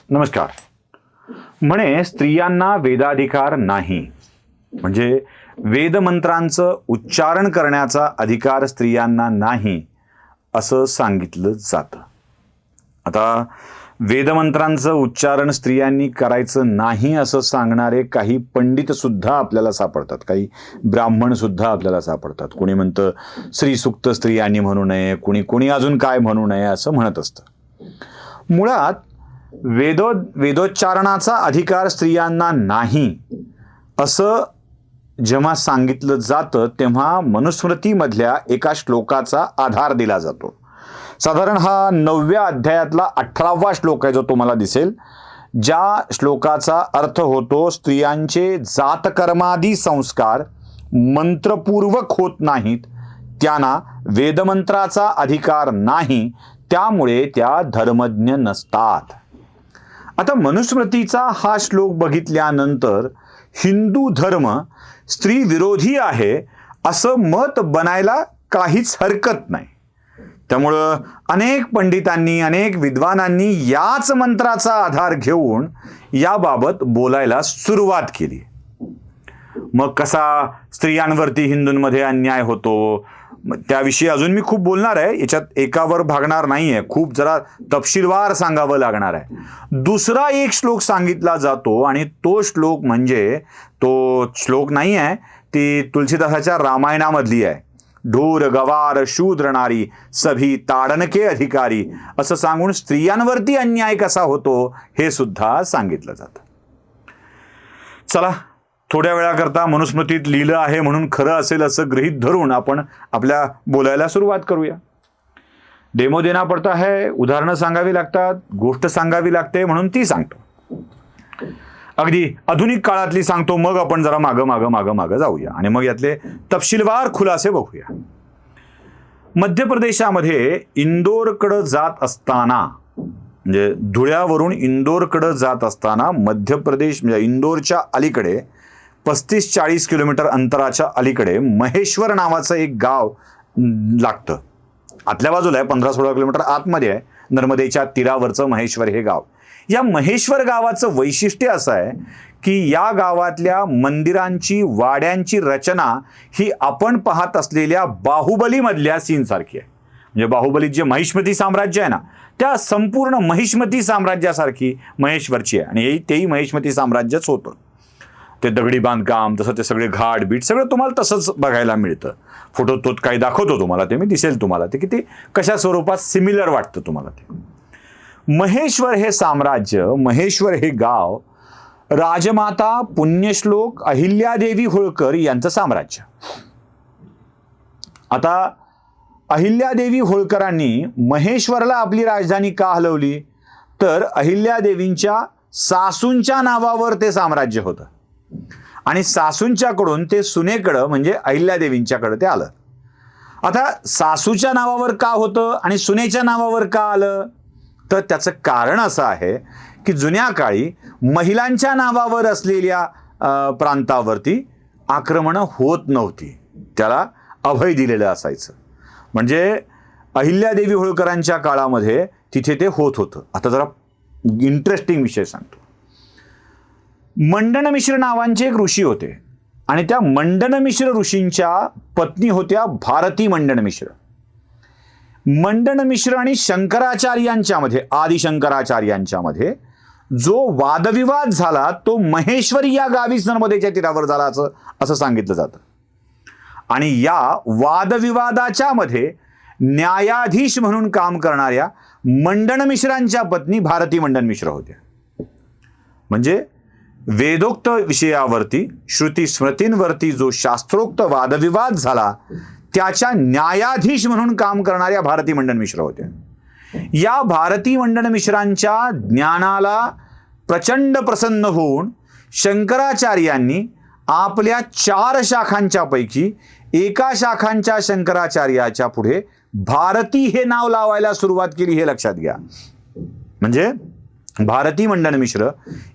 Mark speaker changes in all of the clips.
Speaker 1: नमस्कार. म्हणे स्त्रियांना वेदाधिकार नाही, म्हणजे वेदमंत्रांचं उच्चारण करण्याचा अधिकार स्त्रियांना नाही असं सांगितलं जातं. आता वेदमंत्रांचं उच्चारण स्त्रियांनी करायचं नाही असं सांगणारे काही पंडित सुद्धा आपल्याला सापडतात, काही ब्राह्मण सुद्धा आपल्याला सापडतात. कोणी म्हणतं श्रीसूक्त स्त्रियांनी म्हणू नये, कोणी अजून काय म्हणू नये असं म्हणत असतं. मुळात वेदोच्चारणाचा अधिकार स्त्रियांना नाही असं जेव्हा सांगितलं जातं तेव्हा मनुस्मृतीमधल्या एका श्लोकाचा आधार दिला जातो. साधारण हा 9व्या अध्यायातला 18वा श्लोक आहे जो तुम्हाला दिसेल, ज्या श्लोकाचा अर्थ होतो स्त्रियांचे जातकर्मादी संस्कार मंत्रपूर्वक होत नाहीत, त्यांना वेदमंत्राचा अधिकार नाही, त्यामुळे त्या धर्मज्ञ नसतात. आता मनुस्मृतीचा हा श्लोक बघितल्यानंतर हिंदू धर्म स्त्री विरोधी आहे असं मत बनायला काहीच हरकत नाही. त्यामुळं अनेक पंडितांनी, अनेक विद्वानांनी याच मंत्राचा आधार घेऊन याबाबत बोलायला सुरुवात केली. मग कसा स्त्रियांवरती हिंदूंमध्ये अन्याय होतो त्याविषयी अजून मी खूप बोलणार आहे. याच्यात एकावर भागणार नाही आहे, खूप जरा तपशीलवार सांगावं लागणार आहे. दुसरा एक श्लोक सांगितला जातो आणि तो श्लोक म्हणजे, तो श्लोक नाही आहे, ती तुलसीदासाच्या रामायणामधली आहे. ढोर गवार शूद्र नारी सभी ताडनके अधिकारी असं सांगून स्त्रियांवरती अन्याय कसा होतो हे सुद्धा सांगितलं जातं. चला, थोड्या वेळाकरता मनुस्मृतीत लिहिलं आहे म्हणून खरं असेल असं गृहीत धरून आपण आपल्या बोलायला सुरुवात करूया. डेमो देना पडता है, उदाहरणं सांगावी लागतात, गोष्ट सांगावी लागते म्हणून ती सांगतो. अगदी आधुनिक काळातली सांगतो, मग आपण जरा मागं जाऊया आणि मग यातले तपशीलवार खुलासे बघूया. मध्य प्रदेशामध्ये इंदोरकडं जात असताना, म्हणजे धुळ्यावरून इंदोरकडं जात असताना मध्य प्रदेश म्हणजे इंदोरच्या अलीकडे 35-40 किलोमीटर अंतराच्या अलीकडे महेश्वर नावाचं एक गाव लागतं. आतल्या बाजूला आहे, 15-16 किलोमीटर आतमध्ये आहे, नर्मदेच्या तीरावरचं महेश्वर हे गाव. या महेश्वर गावाचं वैशिष्ट्य असं आहे की या गावातल्या मंदिरांची, वाड्यांची रचना ही आपण पाहत असलेल्या बाहुबलीमधल्या सीनसारखी आहे. म्हणजे बाहुबलीत जे महिष्मती साम्राज्य आहे ना, त्या संपूर्ण महिष्मती साम्राज्यासारखी महेश्वरची आहे. आणि तेही महिष्मती साम्राज्यच होतं. ते दगडी बांधकाम, तसं ते सगळे घाट बीट सगळं तुम्हाला तसंच बघायला मिळतं. फोटो तो काही दाखवतो तुम्हाला, ते मी दिसेल तुम्हाला, ते किती कशा स्वरूपात सिमिलर वाटतं तुम्हाला ते. महेश्वर हे साम्राज्य, महेश्वर हे गाव राजमाता पुण्यश्लोक अहिल्यादेवी होळकर यांचं साम्राज्य. आता अहिल्यादेवी होळकरांनी महेश्वरला आपली राजधानी का हलवली, तर अहिल्यादेवींच्या सासूंच्या नावावर ते साम्राज्य होतं आणि सासूंच्याकडून ते सुनेकडं म्हणजे अहिल्यादेवींच्याकडं ते आलं. आता सासूच्या नावावर का होतं आणि सुनेच्या नावावर का आलं, तर त्याचं कारण असं आहे की जुन्या काळी महिलांच्या नावावर असलेल्या प्रांतावरती आक्रमणं होत नव्हती, त्याला अभय दिलेलं असायचं. म्हणजे अहिल्यादेवी होळकरांच्या काळामध्ये तिथे ते होत होतं. आता जरा इंटरेस्टिंग विषय सांगतो. मंडनमिश्र नावांचे एक ऋषी होते आणि त्या मंडनमिश्र ऋषींच्या पत्नी होत्या भारती मंडनमिश्र. मंडनमिश्र आणि शंकराचार्यांच्या मध्ये, आदिशंकराचार्यांच्या मध्ये जो वादविवाद झाला तो महेश्वरी या गावीच नर्मदेच्या तीरावर झाला असं सांगितलं जातं. आणि या वादविवादाच्या मध्ये न्यायाधीश म्हणून काम करणाऱ्या मंडनमिश्रांच्या पत्नी भारती मंडनमिश्र होत्या. म्हणजे वेदोक्त विषयावरती, श्रुती स्मृतींवरती जो शास्त्रोक्त वादविवाद झाला त्याच्या न्यायाधीश म्हणून काम करणाऱ्या भारती मंडनमिश्र होत्या. या भारती मंडनमिश्रांच्या ज्ञानाला प्रचंड प्रसन्न होऊन शंकराचार्यांनी आपल्या 4 शाखांच्या पैकी एका शाखांच्या शंकराचार्याच्या पुढे भारती हे नाव लावायला सुरुवात केली, हे लक्षात घ्या. म्हणजे भारती मंडनमिश्र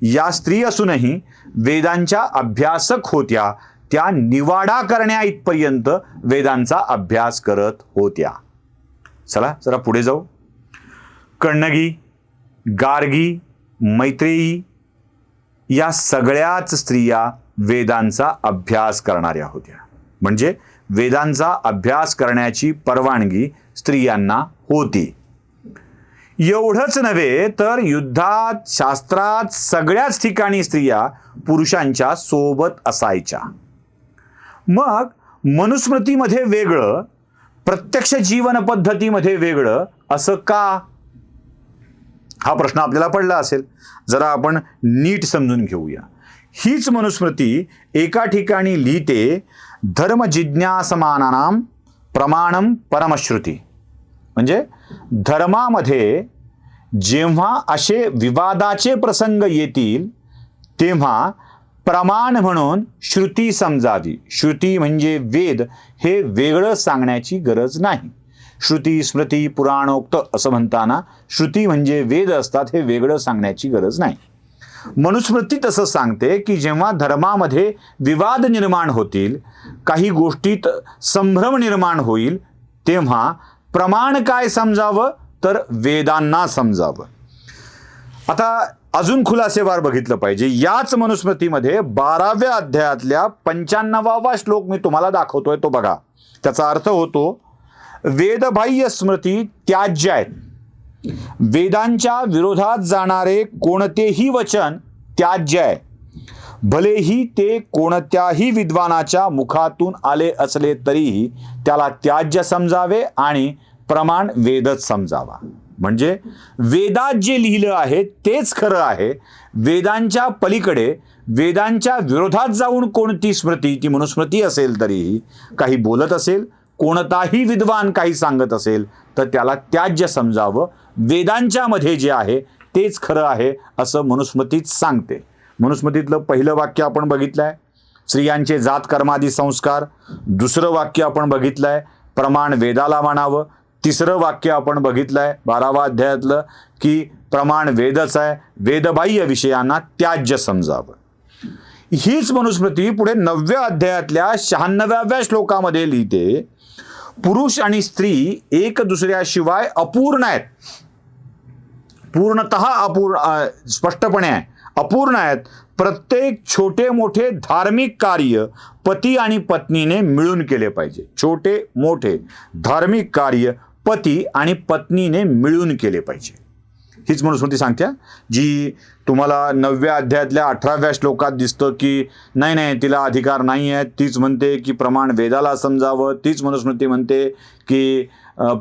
Speaker 1: या स्त्री असूनही वेदांच्या अभ्यासक होत्या, त्या निवाडा करण्या इथपर्यंत वेदांचा अभ्यास करत होत्या. चला जरा पुढे जाऊ. कण्णगी, गार्गी, मैत्रेयी या सगळ्याच स्त्रिया वेदांचा अभ्यास करणाऱ्या होत्या. म्हणजे वेदांचा अभ्यास करण्याची परवानगी स्त्रियांना होती. एवढंच नव्हे तर युद्धात, शास्त्रात सगळ्याच ठिकाणी स्त्रिया पुरुषांच्या सोबत असायच्या. मग मनुस्मृतीमध्ये वेगळं, प्रत्यक्ष जीवन पद्धतीमध्ये वेगळं असं का? हा प्रश्न आपल्याला पडला असेल. जरा आपण नीट समजून घेऊया. हीच मनुस्मृती एका ठिकाणी लिहिते, धर्म जिज्ञासमानानां प्रमाणम परमश्रुती. म्हणजे धर्मामध्ये जेव्हा असे विवादाचे प्रसंग येतील तेव्हा प्रमाण म्हणून श्रुती समजावी. श्रुती म्हणजे वेद, हे वेगळं सांगण्याची गरज नाही. श्रुती, स्मृती, पुराणोक्त असं म्हणताना श्रुती म्हणजे वेद असतात, हे वेगळं सांगण्याची गरज नाही. मनुस्मृती तसं सांगते की जेव्हा धर्मामध्ये विवाद निर्माण होतील, काही गोष्टीत संभ्रम निर्माण होईल, तेव्हा प्रमाण काय समजावं तर वेदांना समजावं. आता अजून खुलासेवार बघितलं पाहिजे. याच मनुस्मृतीमध्ये 12व्या अध्यायातल्या 95वा श्लोक मी तुम्हाला दाखवतोय, तो बघा. त्याचा अर्थ होतो, वेदबाह्य स्मृती त्याज्य आहेत. वेदांच्या विरोधात जाणारे कोणतेही वचन त्याज्य आहे, भलेही ते कोणत्याही विद्वानाच्या मुखातून आले असले तरीही त्याला त्याज्य समजावे आणि प्रमाण वेदच समजावा. म्हणजे वेदात जे लिहिलं आहे तेच खरं आहे. वेदांच्या पलीकडे, वेदांच्या विरोधात जाऊन कोणती स्मृती, ती मनुस्मृती असेल तरीही, काही बोलत असेल, कोणताही विद्वान काही सांगत असेल तर त्याला त्याज्य समजावं. वेदांच्या मध्ये जे आहे तेच खरं आहे असं मनुस्मृतीच सांगते. मनुस्मृतीतलं पहिलं वाक्य आपण बघितलंय, स्त्रियांचे जात कर्मादी संस्कार. दुसरं वाक्य आपण बघितलंय, प्रमाण वेदाला मानावं. तिसरं वाक्य आपण बघितलंय 12व्या अध्यायातलं की प्रमाण वेदच आहे, वेदबाह्य विषयांना त्याज्य समजावं. हीच मनुस्मृती पुढे 9व्या अध्यायातल्या 96व्या श्लोकामध्ये लिहिते, पुरुष आणि स्त्री एक दुसऱ्याशिवाय अपूर्ण आहेत. पूर्णतः स्पष्टपणे आहे, अपूर्ण आहेत. प्रत्येक छोटे मोठे धार्मिक कार्य पती आणि पत्नीने मिळून केले पाहिजे. छोटे मोठे धार्मिक कार्य पती आणि पत्नीने मिळून केले पाहिजे. हीच मनुस्मृती सांगते, जी तुम्हाला 9व्या अध्यायातल्या 18व्या श्लोकात दिसतं की नाही तिला अधिकार नाही आहे. तीच म्हणते की प्रमाण वेदाला समजावं. तीच मनुस्मृती म्हणते की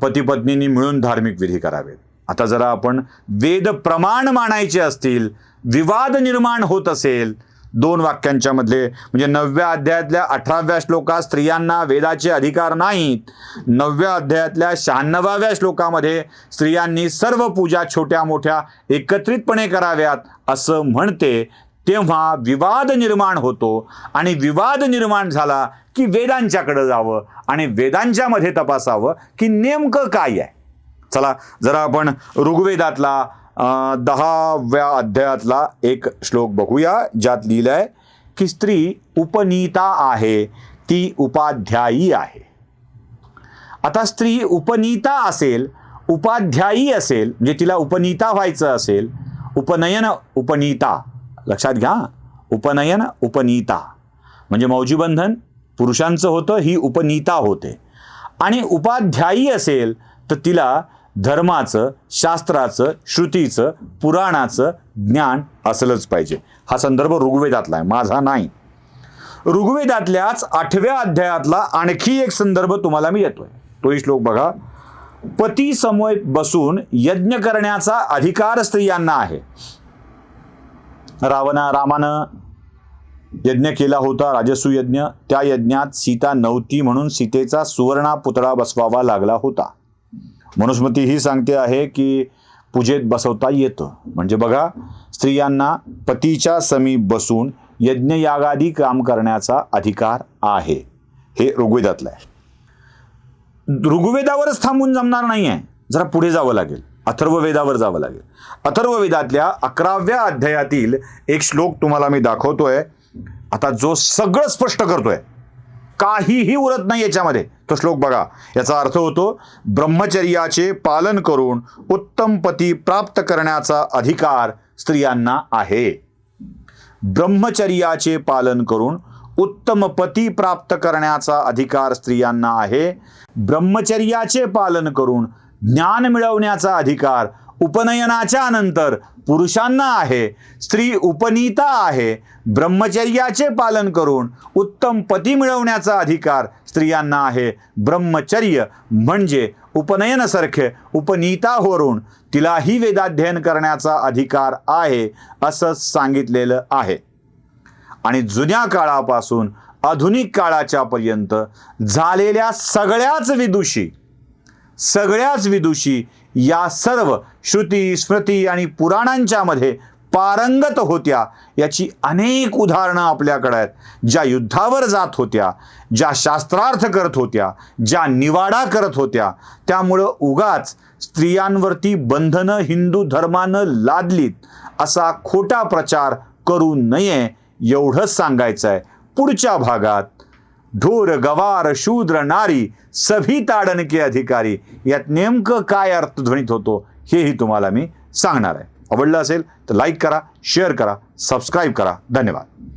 Speaker 1: पती पत्नींनी मिळून धार्मिक विधी करावेत. आता जरा आपण वेद प्रमाण मानायचे असतील, विवाद निर्माण होत असेल दोन वाक्यांच्या मधले, म्हणजे 9व्या अध्यायातल्या 18व्या श्लोकात स्त्रियांना वेदाचे अधिकार नाहीत, 9व्या अध्यायातल्या 96व्या श्लोकामध्ये स्त्रियांनी सर्व पूजा छोट्या मोठ्या एकत्रितपणे कराव्यात असं म्हणते, तेव्हा विवाद निर्माण होतो. आणि विवाद निर्माण झाला की वेदांच्याकडे जावं आणि वेदांच्या मध्ये तपासावं की नेमकं काय आहे. चला जरा आपण ऋग्वेदातला 10व्या अध्यायातला एक श्लोक बघूया, ज्यात लिहिलंय की स्त्री उपनीता आहे, ती उपाध्यायी आहे. आता स्त्री उपनीता असेल, उपाध्यायी असेल, म्हणजे तिला उपनीता व्हायचं असेल, उपनयन उपनीता, लक्षात घ्या, उपनयन उपनीता म्हणजे मौजीबंधन पुरुषांचं होतं, ही उपनीता होते. आणि उपाध्यायी असेल तर तिला धर्माचं, शास्त्राचं, श्रुतीचं, पुराणाचं ज्ञान असलंच पाहिजे. हा संदर्भ ऋग्वेदातला आहे, माझा नाही. ऋग्वेदातल्याच 8व्या अध्यायातला आणखी एक संदर्भ तुम्हाला मी देतोय. तोही श्लोक बघा. पती समवेत बसून यज्ञ करण्याचा अधिकार स्त्रियांना आहे. रामानं यज्ञ केला होता, राजसू यज्ञ. त्या यज्ञात सीता नव्हती म्हणून सीतेचा सुवर्णा पुतळा बसवावा लागला होता. मनुस्मृती ही सांगते आहे की पूजेत बसवता येतं. म्हणजे बघा, स्त्रियांना पतीच्या समीप बसून यज्ञयागादी काम करण्याचा अधिकार आहे. हे ऋग्वेदातलं आहे. ऋग्वेदावरच थांबून जमणार नाही आहे, जरा पुढे जावं लागेल, अथर्ववेदावर जावं लागेल. अथर्ववेदातल्या 11व्या अध्यायातील एक श्लोक तुम्हाला मी दाखवतोय आता, जो सगळं स्पष्ट करतोय, काहीही उरत नाही याच्यामध्ये. तो श्लोक बघा. याचा अर्थ होतो, ब्रह्मचर्याचे पालन करून उत्तम पती प्राप्त करण्याचा अधिकार स्त्रियांना आहे. ब्रह्मचर्याचे पालन करून उत्तम पती प्राप्त करण्याचा अधिकार स्त्रियांना आहे. ब्रह्मचर्याचे पालन करून ज्ञान मिळवण्याचा अधिकार उपनयनाच्या नंतर पुरुषांना आहे. स्त्री उपनीता आहे. ब्रह्मचर्याचे पालन करून उत्तम पती मिळवण्याचा अधिकार स्त्रियांना आहे. ब्रह्मचर्य म्हणजे उपनयनासारखे उपनीतावरून तिलाही वेदाध्ययन करण्याचा अधिकार आहे असं सांगितलेलं आहे. आणि जुन्या काळापासून आधुनिक काळाच्या पर्यंत झालेल्या सगळ्याच विदुषी या सर्व श्रुती स्मृती आणि पुराणांच्या मध्ये पारंगत होत्या याची अनेक उदाहरणं आपल्याकडे आहेत. ज्या युद्धावर जात होत्या, ज्या शास्त्रार्थ करत होत्या, ज्या निवाडा करत होत्या, त्यामुळं उगाच स्त्रियांवरती बंधनं हिंदू धर्मानं लादलीत असा खोटा प्रचार करू नये एवढंच सांगायचं आहे. पुढच्या भागात ढोर गवार शूद्र नारी सभी ताडन के अधिकारी यात नेमकं काय अर्थध्वनित होतो हेही तुम्हाला मी सांगणार आहे. आवडलं असेल तर लाईक करा, शेअर करा, सबस्क्राईब करा. धन्यवाद.